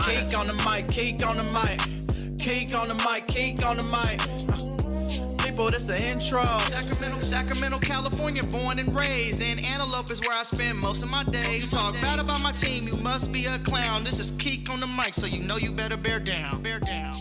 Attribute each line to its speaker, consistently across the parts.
Speaker 1: Cake on the mic, cake on the mic, cake on the mic, cake on the mic. People, this the intro. Sacramento, California, born and raised. And Antelope is where I spend most of my days. Talk bad about my team, you must be a clown. This is Keek on the mic, so you know you better bear down. Bear down.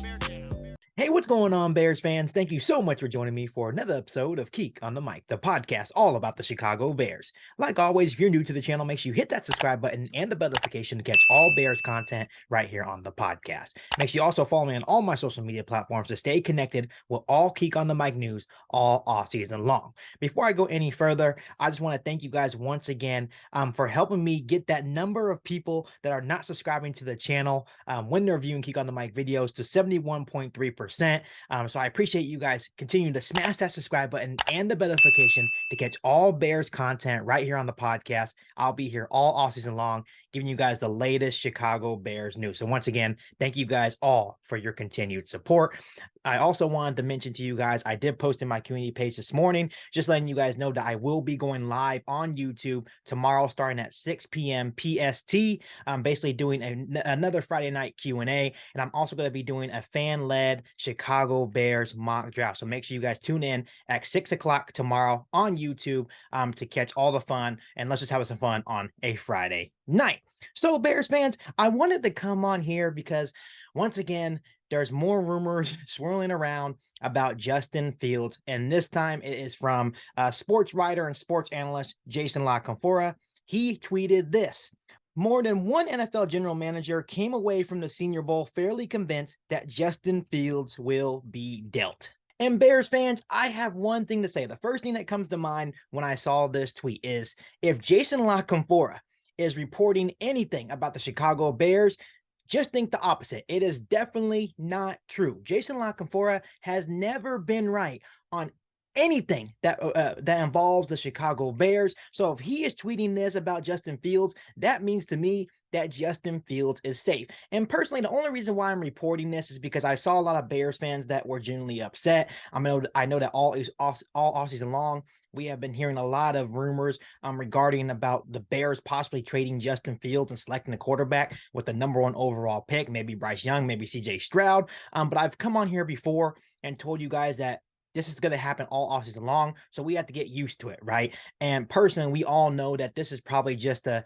Speaker 2: Hey, what's going on, Bears fans? Thank you so much for joining me for another episode of Keek on the Mic, the podcast all about the Chicago Bears. Like always, if you're new to the channel, make sure you hit that subscribe button and the bell notification to catch all Bears content right here on the podcast. Make sure you also follow me on all my social media platforms to stay connected with all Keek on the Mic news all off season long. Before I go any further, I just want to thank you guys once again for helping me get that number of people that are not subscribing to the channel when they're viewing Keek on the Mic videos to 71.3%. So I appreciate you guys continuing to smash that subscribe button and the bell notification to catch all Bears content right here on the podcast. I'll be here all off season long, giving you guys the latest Chicago Bears news. So once again, thank you guys all for your continued support. I also wanted to mention to you guys, I did post in my community page this morning, just letting you guys know that I will be going live on YouTube tomorrow starting at 6 p.m. PST. I'm basically doing another Friday night Q&A, and I'm also going to be doing a fan-led Chicago Bears mock draft. So make sure you guys tune in at 6 o'clock tomorrow on YouTube to catch all the fun, and let's just have some fun on a Friday night. So Bears fans, I wanted to come on here because once again, there's more rumors swirling around about Justin Fields, and this time it is from sports writer and sports analyst Jason La Confora. He tweeted this: more than one NFL general manager came away from the Senior Bowl fairly convinced that Justin Fields will be dealt. And Bears fans, I have one thing to say. The first thing that comes to mind when I saw this tweet is, if Jason La Confora is reporting anything about the Chicago Bears, just think the opposite. It is definitely not true. Jason La Confora has never been right on anything that involves the Chicago Bears. So if he is tweeting this about Justin Fields, that means to me that Justin Fields is safe. And personally, the only reason why I'm reporting this is because I saw a lot of Bears fans that were genuinely upset. I know that all offseason long, we have been hearing a lot of rumors regarding about the Bears possibly trading Justin Fields and selecting a quarterback with the #1 overall pick, maybe Bryce Young, maybe CJ Stroud. But I've come on here before and told you guys that this is going to happen all offseason long, so we have to get used to it, right? And personally, we all know that this is probably just a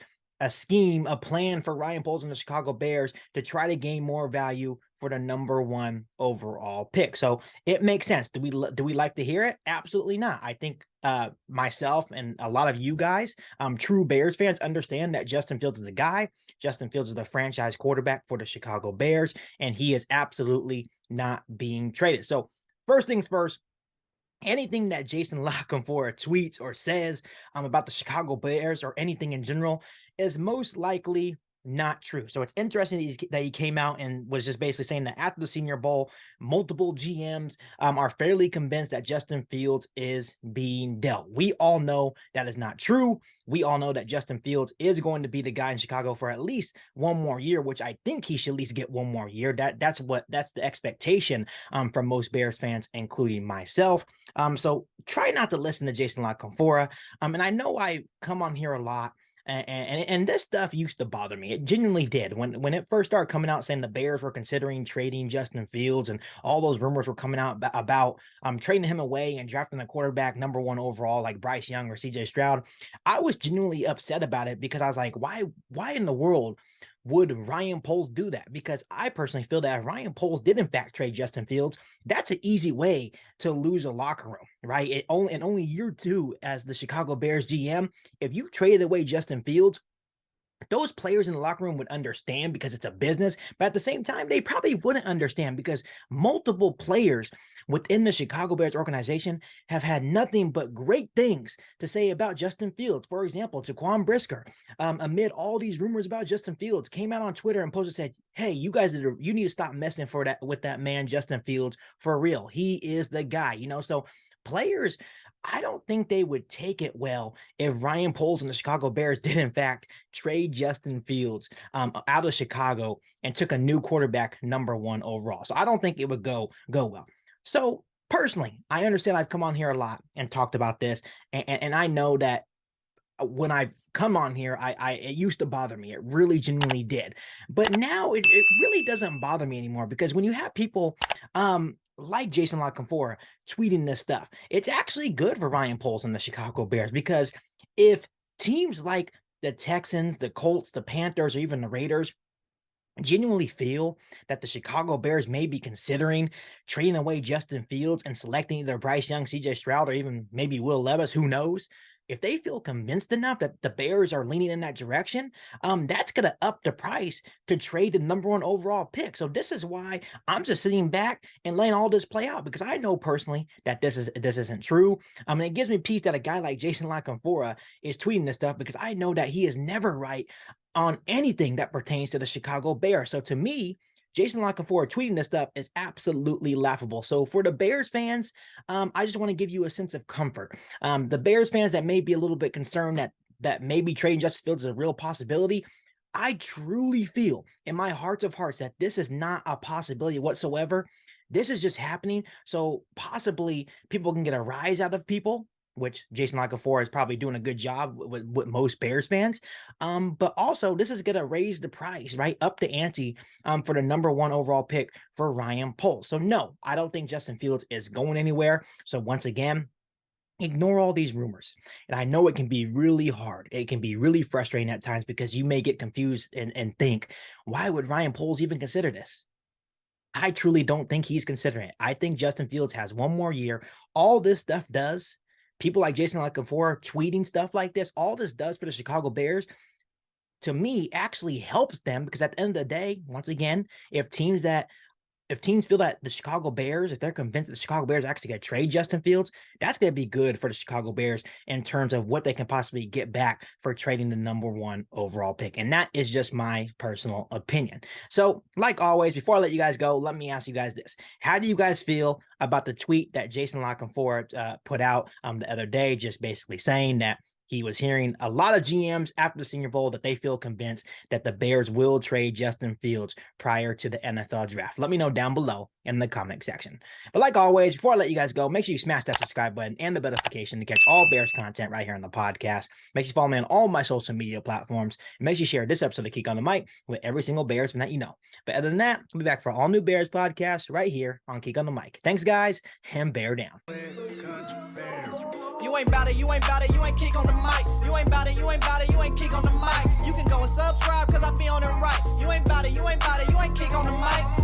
Speaker 2: scheme, a plan for Ryan Poles and the Chicago Bears to try to gain more value for the #1 overall pick. So it makes sense. Do we like to hear it? Absolutely not. I think myself and a lot of you guys, true Bears fans, understand that Justin Fields is a guy. Justin Fields is the franchise quarterback for the Chicago Bears, and he is absolutely not being traded. So first things first, anything that Jason La Confora tweets or says about the Chicago Bears or anything in general is most likely not true. So it's interesting that he came out and was just basically saying that after the Senior Bowl, multiple GMs are fairly convinced that Justin Fields is being dealt. We all know that is not true. We all know that Justin Fields is going to be the guy in Chicago for at least one more year, which I think he should at least get one more year. That's the expectation from most Bears fans, including myself. So try not to listen to Jason La Confora. And I know I come on here a lot, and this stuff used to bother me. It genuinely did. When it first started coming out saying the Bears were considering trading Justin Fields and all those rumors were coming out about trading him away and drafting a quarterback #1 overall like Bryce Young or CJ Stroud, I was genuinely upset about it because I was like, why in the world would Ryan Poles do that? Because I personally feel that if Ryan Poles did in fact trade Justin Fields, that's an easy way to lose a locker room, right? In only year 2 as the Chicago Bears GM, if you traded away Justin Fields, those players in the locker room would understand because it's a business, but at the same time, they probably wouldn't understand because multiple players within the Chicago Bears organization have had nothing but great things to say about Justin Fields. For example, Jaquan Brisker, amid all these rumors about Justin Fields, came out on Twitter and posted, said, hey, you guys, you need to stop messing with that man, Justin Fields, for real. He is the guy, so players, I don't think they would take it well if Ryan Poles and the Chicago Bears did, in fact, trade Justin Fields out of Chicago and took a new quarterback #1 overall. So I don't think it would go well. So personally, I understand I've come on here a lot and talked about this, and I know that when I've come on here, it used to bother me. It really genuinely did. But now it really doesn't bother me anymore, because when you have people like Jason La Confora tweeting this stuff, it's actually good for Ryan Poles and the Chicago Bears, because if teams like the Texans, the Colts, the Panthers, or even the Raiders genuinely feel that the Chicago Bears may be considering trading away Justin Fields and selecting either Bryce Young, CJ Stroud, or even maybe Will Levis, who knows? If they feel convinced enough that the Bears are leaning in that direction, that's going to up the price to trade the #1 overall pick. So this is why I'm just sitting back and letting all this play out, because I know personally that this isn't true. And it gives me peace that a guy like Jason La Confora is tweeting this stuff, because I know that he is never right on anything that pertains to the Chicago Bears. So to me, Jason La Confora tweeting this stuff is absolutely laughable. So for the Bears fans, I just want to give you a sense of comfort. The Bears fans that may be a little bit concerned that maybe trading Justin Fields is a real possibility, I truly feel in my heart of hearts that this is not a possibility whatsoever. This is just happening so possibly people can get a rise out of people, which Jason La Confora is probably doing a good job with most Bears fans. But also this is going to raise the price, right, up the ante for the #1 overall pick for Ryan Poles. So no, I don't think Justin Fields is going anywhere. So once again, ignore all these rumors. And I know it can be really hard. It can be really frustrating at times, because you may get confused and think, why would Ryan Poles even consider this? I truly don't think he's considering it. I think Justin Fields has one more year. All this stuff does, people like Jason La Confora tweeting stuff like this, all this does for the Chicago Bears, to me, actually helps them, because at the end of the day, once again, if teams feel that the Chicago Bears, if they're convinced that the Chicago Bears are actually going to trade Justin Fields, that's going to be good for the Chicago Bears in terms of what they can possibly get back for trading the #1 overall pick. And that is just my personal opinion. So like always, before I let you guys go, let me ask you guys this. How do you guys feel about the tweet that Jason La Confora put out the other day, just basically saying that he was hearing a lot of GMs after the Senior Bowl that they feel convinced that the Bears will trade Justin Fields prior to the NFL draft? Let me know down below in the comment section. But like always, before I let you guys go, make sure you smash that subscribe button and the notification to catch all Bears content right here on the podcast. Make sure you follow me on all my social media platforms. And make sure you share this episode of Kick on the Mic with every single Bears fan that you know. But other than that, we'll be back for all new Bears podcasts right here on Kick on the Mic. Thanks, guys, and bear down.
Speaker 1: You ain't bout it, you ain't bout it, you ain't kick on the mic. You ain't bout it, you ain't bout it, you ain't kick on the mic. You can go and subscribe, cause I be on it right. You ain't bout it, you ain't bout it, you ain't kick on the mic.